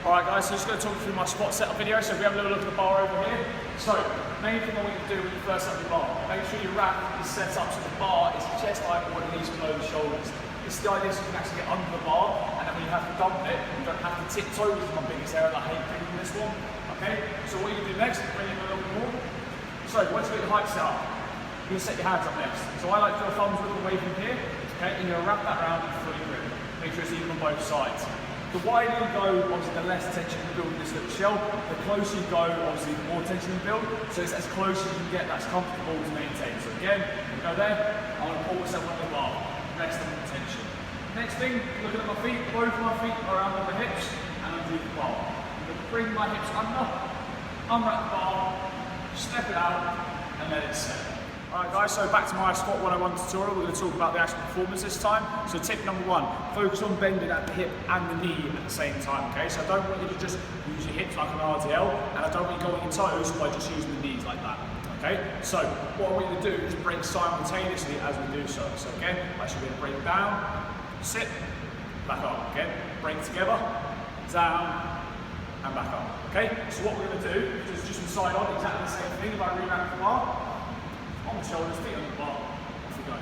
Alright guys, so just going to talk through my squat setup video. So if we have a little look at the bar over here. So, main thing I want you to do when you first set up your bar, make sure your rack is set up so the bar is chest height or at least below the shoulders. This is the idea so you can actually get under the bar, and then when you have to dump it, you don't have to tiptoe, which is my biggest area that I hate doing this one. Okay, so what you do next, bring it a little bit more. So once you get your height set up, you're going to set your hands up next. So I like to do a thumbs width away from here, okay, and you're going to wrap that around and fully grip. Make sure it's even on both sides. The wider you go, obviously the less tension you build in this little shell. The closer you go, obviously the more tension you build. So it's as close as you can get that's comfortable to maintain. So again, go there, I'm going to pull myself on the bar, rest on the tension. Next thing, looking at my feet, both my feet are around on the hips and underneath the bar. I'm going to bring my hips under, unwrap the bar, step it out, and let it set. Alright guys, so back to my squat 101 tutorial. We're going to talk about the actual performance this time. So tip number one, focus on bending at the hip and the knee at the same time, okay? So I don't want you to just use your hips like an RDL, and I don't want you going your toes by just using the knees like that, okay? So what I want you to do is break simultaneously as we do so. So again, I should be able to break down, sit, back up, again, break together, down, and back up, okay? So what we're going to do is just side on, exactly the same thing. If I re-rack the bar, on the shoulders, feet on the bar, off we go.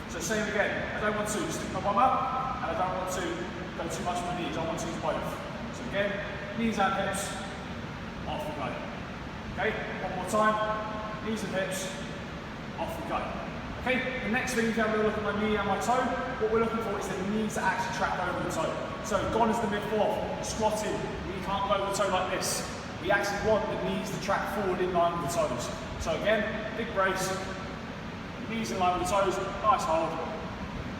So same again, I don't want to stick my bum up, and I don't want to go too much with my knees, I want to use both. So again, knees and hips, off we go. Okay, one more time, knees and hips, off we go. Okay, the next thing, if you have a look at my knee and my toe, what we're looking for is the knees to actually track over the toe. So gone is the mid-fourth, squatting, we can't go over the toe like this. We actually want the knees to track forward in line with the toes. So again, big brace, knees in line with the toes, nice hold,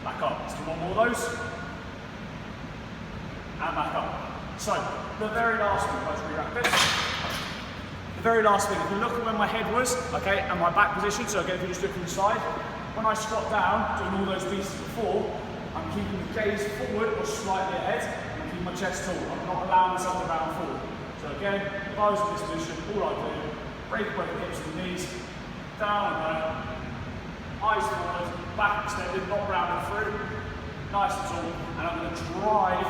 back up. Let's do one more of those, and back up. So, the very last thing, let's re-wrap this. The very last thing, if you look at where my head was, okay, and my back position, so again, if you just look from the side, when I squat down, doing all those pieces before, I'm keeping the gaze forward or slightly ahead, and I'm keeping my chest tall. I'm not allowing myself to round forward. So again, if I was in this position, all I do, break both the hips and the knees, down and down, eyes forward, back extended, not rounding through, nice and tall, and I'm going to drive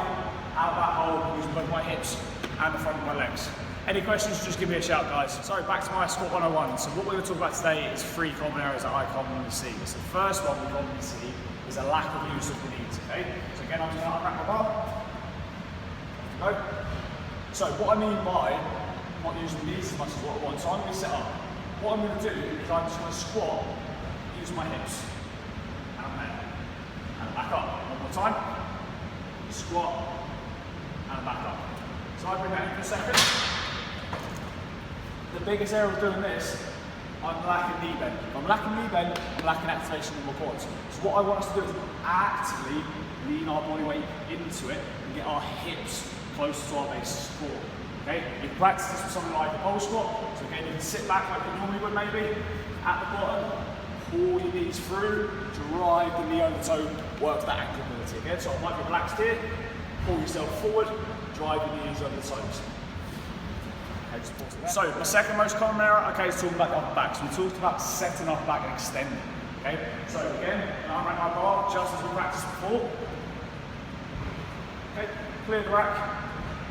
out that hole using both my hips and the front of my legs. Any questions, just give me a shout, guys. So back to my squat 101. So what we're going to talk about today is 3 common errors that I commonly see. So the first one we commonly see is a lack of use of the knees, okay? So again, I'm just going to unwrap my bar. Go. So what I mean by not using the knees as much as what I want, so I'm going to set up. What I'm going to do is I'm just going to squat, use my hips, and there, and back up. One more time, squat, and back up. So I bring that in for a second. The biggest error of doing this, I'm lacking knee bend. If I'm lacking knee bend, I'm lacking activation in my quads. So what I want us to do is actively lean our body weight into it and get our hips closer to our base core. Okay, you can practice this with something like a pole squat. So again, you can sit back like you normally would maybe, at the bottom, pull your knees through, drive the knee over the toe, work that ankle mobility. Again, so I might be relaxed here, pull yourself forward, drive your knees over the toes. Okay, just pause it there. So, my second most common error, okay, is talking about the upper back. So we talked about setting up back and extending. Okay, so again, I'm at my bar, just as we practiced before. Okay, clear the rack.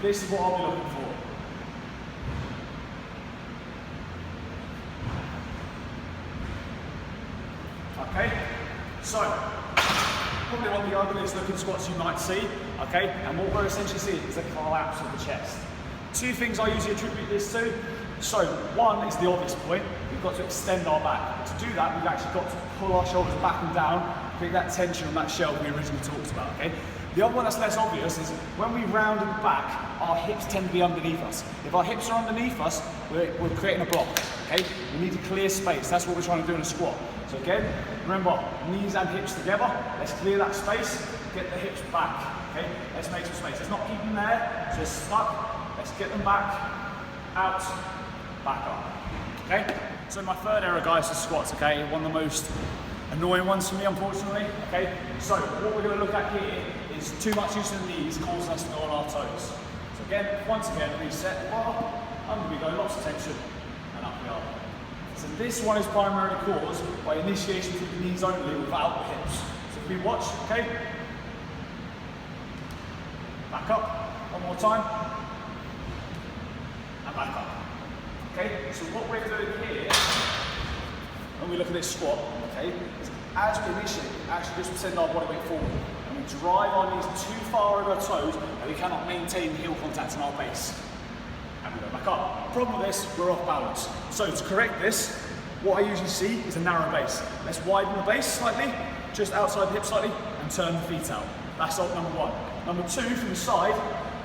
This is what I'll be looking for. Okay, so probably one of the ugliest looking squats you might see, okay, and what we're essentially seeing is a collapse of the chest. 2 things I usually attribute this to. So one is the obvious point, we've got to extend our back. To do that, we've actually got to pull our shoulders back and down, create that tension on that shell we originally talked about, okay? The other one that's less obvious is when we round and back, our hips tend to be underneath us. If our hips are underneath us, we're creating a block, okay? We need to clear space, that's what we're trying to do in a squat. So again, remember, knees and hips together, let's clear that space, get the hips back, okay? Let's make some space. Let's not keep them there, just stuck, let's get them back, out, back up, okay? So my third error, guys, is squats, okay? One of the most annoying ones for me, unfortunately, okay? So what we're gonna look at here is too much use of the knees causing us to go on our toes. So again, once again, reset the bar, under we go, lots of tension, and up we are. So this one is primarily caused by initiation through the knees only without the hips. So if we watch, okay? Back up, one more time, back up. Okay, so what we're doing here, when we look at this squat, okay, is as we initiate, actually just send our body weight forward. And we drive our knees too far over our toes, and we cannot maintain heel contact in our base. And we go back up. Problem with this, we're off balance. So to correct this, what I usually see is a narrow base. Let's widen the base slightly, just outside the hip slightly, and turn the feet out. That's op number one. Number two, from the side,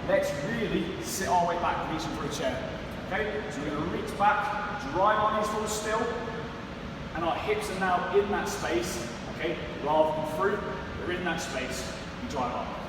let's really sit our way back, reaching for a chair. Okay, so we're going to reach back, drive our knees forward still, and our hips are now in that space, okay, rather than through, we're in that space, we drive up.